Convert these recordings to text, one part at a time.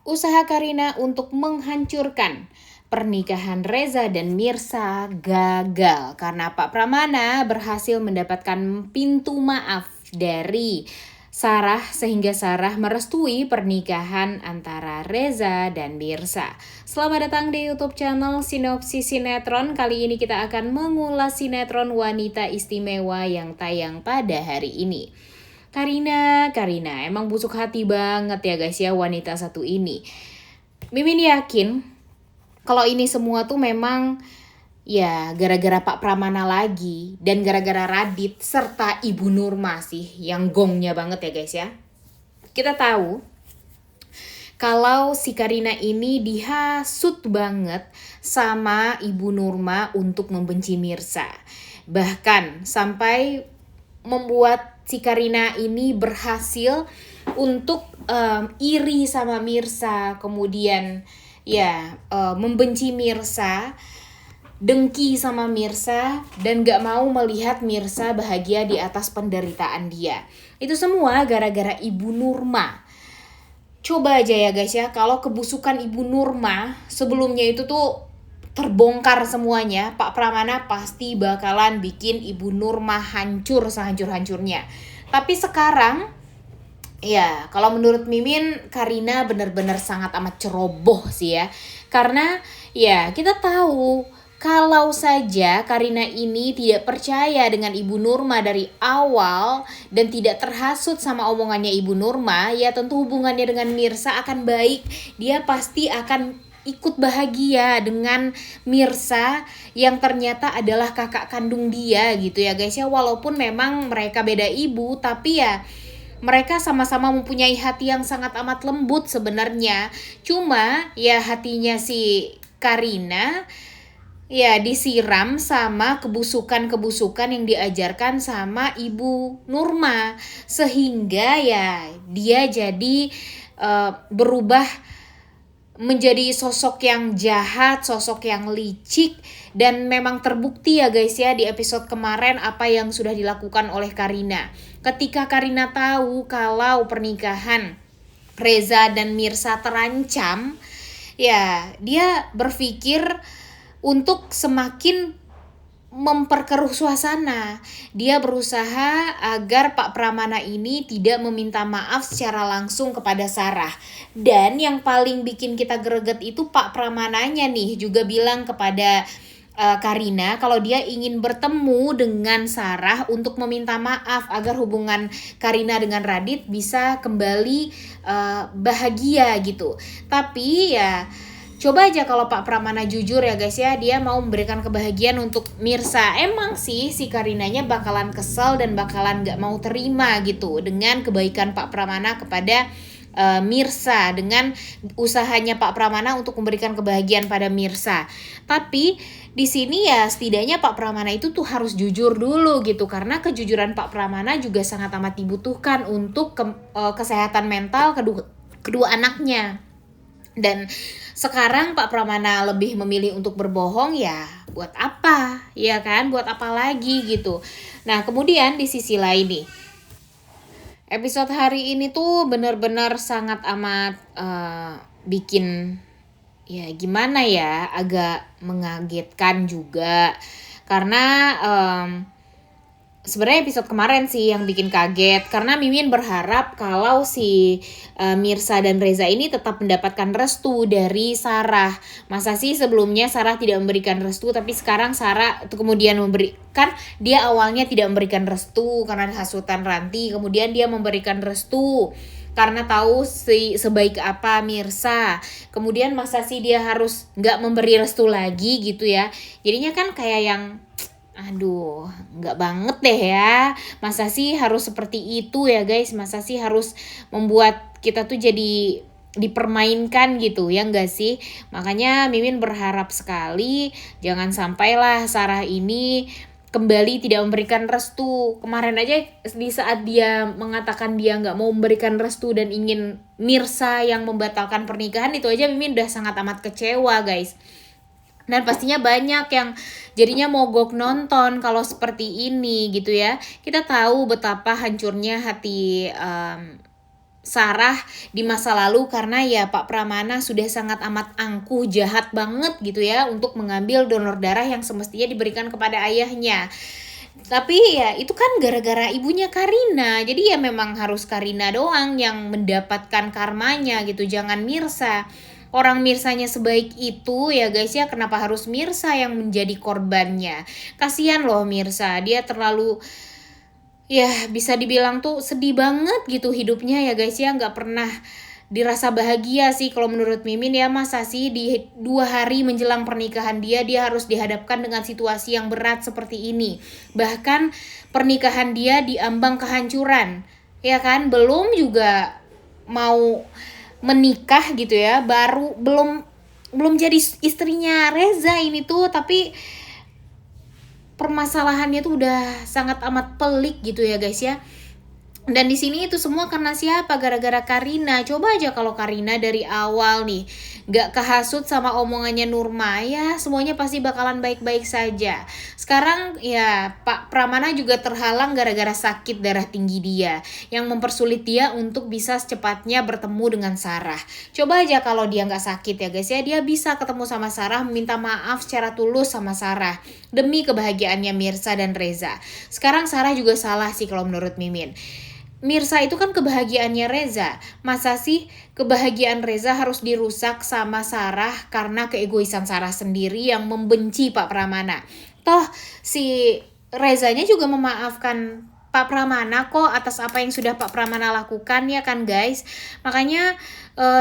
Usaha Karina untuk menghancurkan pernikahan Reza dan Mirsa gagal karena Pak Pramana berhasil mendapatkan pintu maaf dari Sarah sehingga Sarah merestui pernikahan antara Reza dan Mirsa. Selamat datang di YouTube channel Sinopsis Sinetron. Kali ini kita akan mengulas sinetron wanita istimewa yang tayang pada hari ini. Karina, emang busuk hati banget ya guys ya wanita satu ini. Mimin yakin kalau ini semua tuh memang ya gara-gara Pak Pramana lagi dan gara-gara Radit serta Ibu Nurma sih yang gongnya banget ya guys ya. Kita tahu kalau si Karina ini dihasut banget sama Ibu Nurma untuk membenci Mirsa. Bahkan sampai membuat si Karina ini berhasil untuk iri sama Mirsa, kemudian ya membenci Mirsa, dengki sama Mirsa, dan gak mau melihat Mirsa bahagia di atas penderitaan dia. Itu semua gara-gara Ibu Nurma. Coba aja ya guys ya, kalau kebusukan Ibu Nurma sebelumnya itu tuh terbongkar semuanya, Pak Pramana pasti bakalan bikin Ibu Nurma hancur sehancur-hancurnya. Tapi sekarang, ya kalau menurut Mimin, Karina benar-benar sangat amat ceroboh sih ya. Karena ya kita tahu kalau saja Karina ini tidak percaya dengan Ibu Nurma dari awal dan tidak terhasut sama omongannya Ibu Nurma, ya tentu hubungannya dengan Mirsa akan baik. Dia pasti akan ikut bahagia dengan Mirsa yang ternyata adalah kakak kandung dia gitu ya guys ya. Walaupun memang mereka beda ibu, tapi ya mereka sama-sama mempunyai hati yang sangat amat lembut sebenarnya. Cuma ya hatinya si Karina ya disiram sama kebusukan-kebusukan yang diajarkan sama Ibu Nurma, sehingga ya dia jadi berubah menjadi sosok yang jahat, sosok yang licik, dan memang terbukti ya guys ya di episode kemarin apa yang sudah dilakukan oleh Karina. Ketika Karina tahu kalau pernikahan Reza dan Mirsa terancam, ya dia berpikir untuk semakin memperkeruh suasana. Dia berusaha agar Pak Pramana ini tidak meminta maaf secara langsung kepada Sarah. Dan yang paling bikin kita greget itu Pak Pramananya nih juga bilang kepada Karina kalau dia ingin bertemu dengan Sarah untuk meminta maaf agar hubungan Karina dengan Radit bisa kembali bahagia gitu. Tapi ya coba aja kalau Pak Pramana jujur ya guys ya, dia mau memberikan kebahagiaan untuk Mirsa. Emang sih si Karinanya bakalan kesel dan bakalan gak mau terima gitu dengan kebaikan Pak Pramana kepada Mirsa, dengan usahanya Pak Pramana untuk memberikan kebahagiaan pada Mirsa. Tapi di sini ya setidaknya Pak Pramana itu tuh harus jujur dulu gitu, karena kejujuran Pak Pramana juga sangat amat dibutuhkan untuk kesehatan mental kedua anaknya. Dan sekarang Pak Pramana lebih memilih untuk berbohong, ya buat apa? Ya kan, buat apa lagi gitu. Nah, kemudian di sisi lain nih, episode hari ini tuh benar-benar sangat amat bikin ya gimana ya, agak mengagetkan juga. Karena sebenarnya episode kemarin sih yang bikin kaget, karena Mimin berharap kalau si Mirsa dan Reza ini tetap mendapatkan restu dari Sarah. Masa sih sebelumnya Sarah tidak memberikan restu, tapi sekarang Sarah itu kemudian memberikan. Dia awalnya tidak memberikan restu karena hasutan Ranti, kemudian dia memberikan restu karena tahu sebaik apa Mirsa. Kemudian masa sih dia harus nggak memberi restu lagi gitu ya. Jadinya kan kayak yang aduh, nggak banget deh ya. Masa sih harus seperti itu ya guys? Masa sih harus membuat kita tuh jadi dipermainkan gitu ya nggak sih? Makanya Mimin berharap sekali jangan sampailah Sarah ini kembali tidak memberikan restu. Kemarin aja di saat dia mengatakan dia nggak mau memberikan restu dan ingin Mirsa yang membatalkan pernikahan, itu aja Mimin udah sangat amat kecewa guys. Dan pastinya banyak yang jadinya mogok nonton kalau seperti ini gitu ya. Kita tahu betapa hancurnya hati Sarah di masa lalu, karena ya Pak Pramana sudah sangat amat angkuh, jahat banget gitu ya untuk mengambil donor darah yang semestinya diberikan kepada ayahnya. Tapi ya itu kan gara-gara ibunya Karina, jadi ya memang harus Karina doang yang mendapatkan karmanya gitu, jangan Mirsa. Orang Mirsanya sebaik itu ya guys ya, kenapa harus Mirsa yang menjadi korbannya? Kasihan loh Mirsa, dia terlalu, ya bisa dibilang tuh sedih banget gitu hidupnya ya guys ya, nggak pernah dirasa bahagia sih kalau menurut Mimin ya. Masa sih di 2 hari menjelang pernikahan dia harus dihadapkan dengan situasi yang berat seperti ini, bahkan pernikahan dia diambang kehancuran ya kan, belum juga mau menikah gitu ya, baru belum jadi istrinya Reza ini tuh, tapi permasalahannya tuh udah sangat amat pelik gitu ya guys ya. Dan di sini itu semua karena siapa? Gara-gara Karina. Coba aja kalau Karina dari awal nih gak kehasut sama omongannya Nurma, ya semuanya pasti bakalan baik-baik saja. Sekarang ya Pak Pramana juga terhalang gara-gara sakit darah tinggi dia, yang mempersulit dia untuk bisa secepatnya bertemu dengan Sarah. Coba aja kalau dia gak sakit ya guys ya, dia bisa ketemu sama Sarah, minta maaf secara tulus sama Sarah demi kebahagiaannya Mirsa dan Reza. Sekarang Sarah juga salah sih kalau menurut Mimin. Mirsa itu kan kebahagiaannya Reza. Masa sih kebahagiaan Reza harus dirusak sama Sarah karena keegoisan Sarah sendiri yang membenci Pak Pramana? Toh si Rezanya juga memaafkan Pak Pramana kok atas apa yang sudah Pak Pramana lakukan ya kan guys. Makanya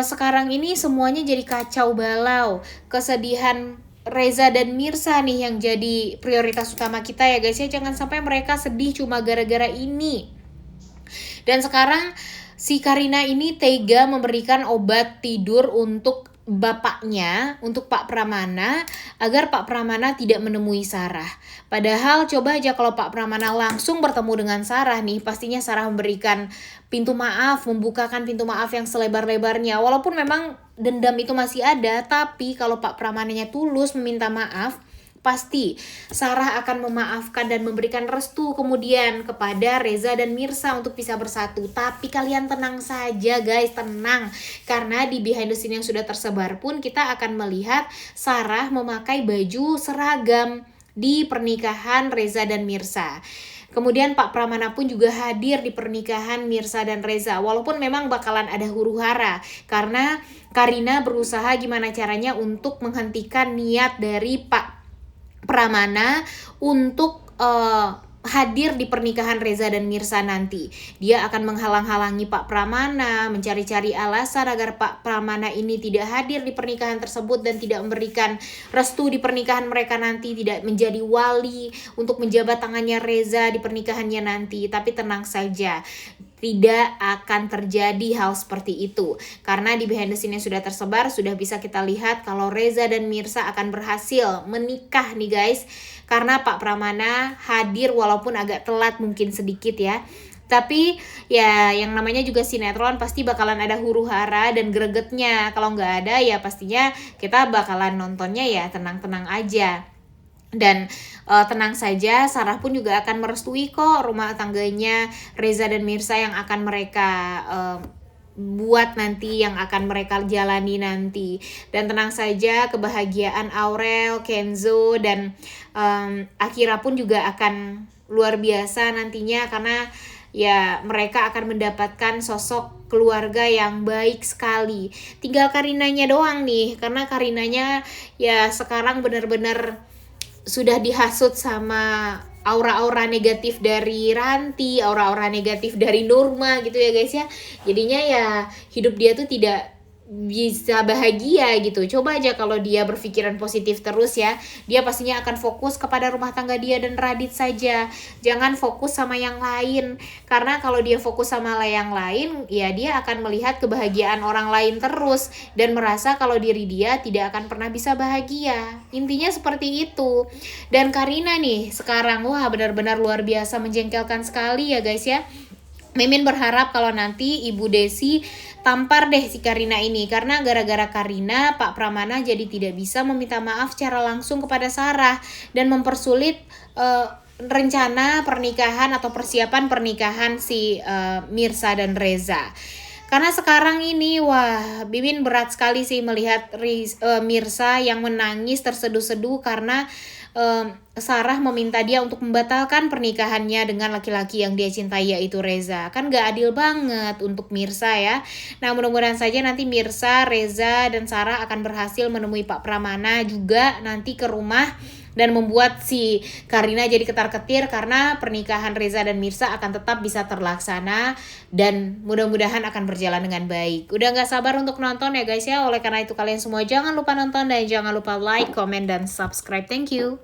sekarang ini semuanya jadi kacau balau. Kesedihan Reza dan Mirsa nih yang jadi prioritas utama kita ya guys ya. Jangan sampai mereka sedih cuma gara-gara ini. Dan sekarang si Karina ini tega memberikan obat tidur untuk bapaknya, untuk Pak Pramana, agar Pak Pramana tidak menemui Sarah. Padahal coba aja kalau Pak Pramana langsung bertemu dengan Sarah nih, pastinya Sarah memberikan pintu maaf, membukakan pintu maaf yang selebar-lebarnya. Walaupun memang dendam itu masih ada, tapi kalau Pak Pramananya tulus meminta maaf, pasti Sarah akan memaafkan dan memberikan restu kemudian kepada Reza dan Mirsa untuk bisa bersatu. Tapi kalian tenang saja guys, tenang. Karena di behind the scene yang sudah tersebar pun kita akan melihat Sarah memakai baju seragam di pernikahan Reza dan Mirsa. Kemudian Pak Pramana pun juga hadir di pernikahan Mirsa dan Reza. Walaupun memang bakalan ada huru-hara karena Karina berusaha gimana caranya untuk menghentikan niat dari Pak Pramana untuk hadir di pernikahan Reza dan Mirsa nanti. Dia akan menghalang-halangi Pak Pramana, mencari-cari alasan agar Pak Pramana ini tidak hadir di pernikahan tersebut dan tidak memberikan restu di pernikahan mereka nanti, tidak menjadi wali untuk menjabat tangannya Reza di pernikahannya nanti. Tapi tenang saja, tidak akan terjadi hal seperti itu. Karena di behind the scene yang sudah tersebar, sudah bisa kita lihat kalau Reza dan Mirsa akan berhasil menikah nih guys. Karena Pak Pramana hadir walaupun agak telat mungkin sedikit ya. Tapi ya yang namanya juga sinetron pasti bakalan ada huru-hara dan gregetnya. Kalau nggak ada ya pastinya kita bakalan nontonnya ya tenang-tenang aja. Dan tenang saja, Sarah pun juga akan merestui kok rumah tangganya Reza dan Mirsa yang akan mereka buat nanti, yang akan mereka jalani nanti. Dan tenang saja, kebahagiaan Aurel, Kenzo, dan Akira pun juga akan luar biasa nantinya, karena ya mereka akan mendapatkan sosok keluarga yang baik sekali. Tinggal Karinanya doang nih, karena Karinanya ya sekarang benar-benar sudah dihasut sama aura-aura negatif dari Ranti, aura-aura negatif dari Nurma gitu ya guys ya. Jadinya ya hidup dia tuh tidak bisa bahagia gitu. Coba aja kalau dia berpikiran positif terus ya, dia pastinya akan fokus kepada rumah tangga dia dan Radit saja. Jangan fokus sama yang lain, karena kalau dia fokus sama yang lain ya dia akan melihat kebahagiaan orang lain terus dan merasa kalau diri dia tidak akan pernah bisa bahagia. Intinya seperti itu. Dan Karina nih sekarang wah benar-benar luar biasa menjengkelkan sekali ya guys ya. Mimin berharap kalau nanti Ibu Desi tampar deh si Karina ini, karena gara-gara Karina Pak Pramana jadi tidak bisa meminta maaf secara langsung kepada Sarah dan mempersulit rencana pernikahan atau persiapan pernikahan si Mirsa dan Reza. Karena sekarang ini wah Bibin berat sekali sih melihat Mirsa yang menangis terseduh-seduh karena Sarah meminta dia untuk membatalkan pernikahannya dengan laki-laki yang dia cintai yaitu Reza. Kan gak adil banget untuk Mirsa ya. Nah mudah-mudahan saja nanti Mirsa, Reza, dan Sarah akan berhasil menemui Pak Pramana juga nanti ke rumah dan membuat si Karina jadi ketar-ketir karena pernikahan Reza dan Mirsa akan tetap bisa terlaksana dan mudah-mudahan akan berjalan dengan baik. Udah gak sabar untuk nonton ya guys ya. Oleh karena itu kalian semua jangan lupa nonton dan jangan lupa like, comment, dan subscribe. Thank you.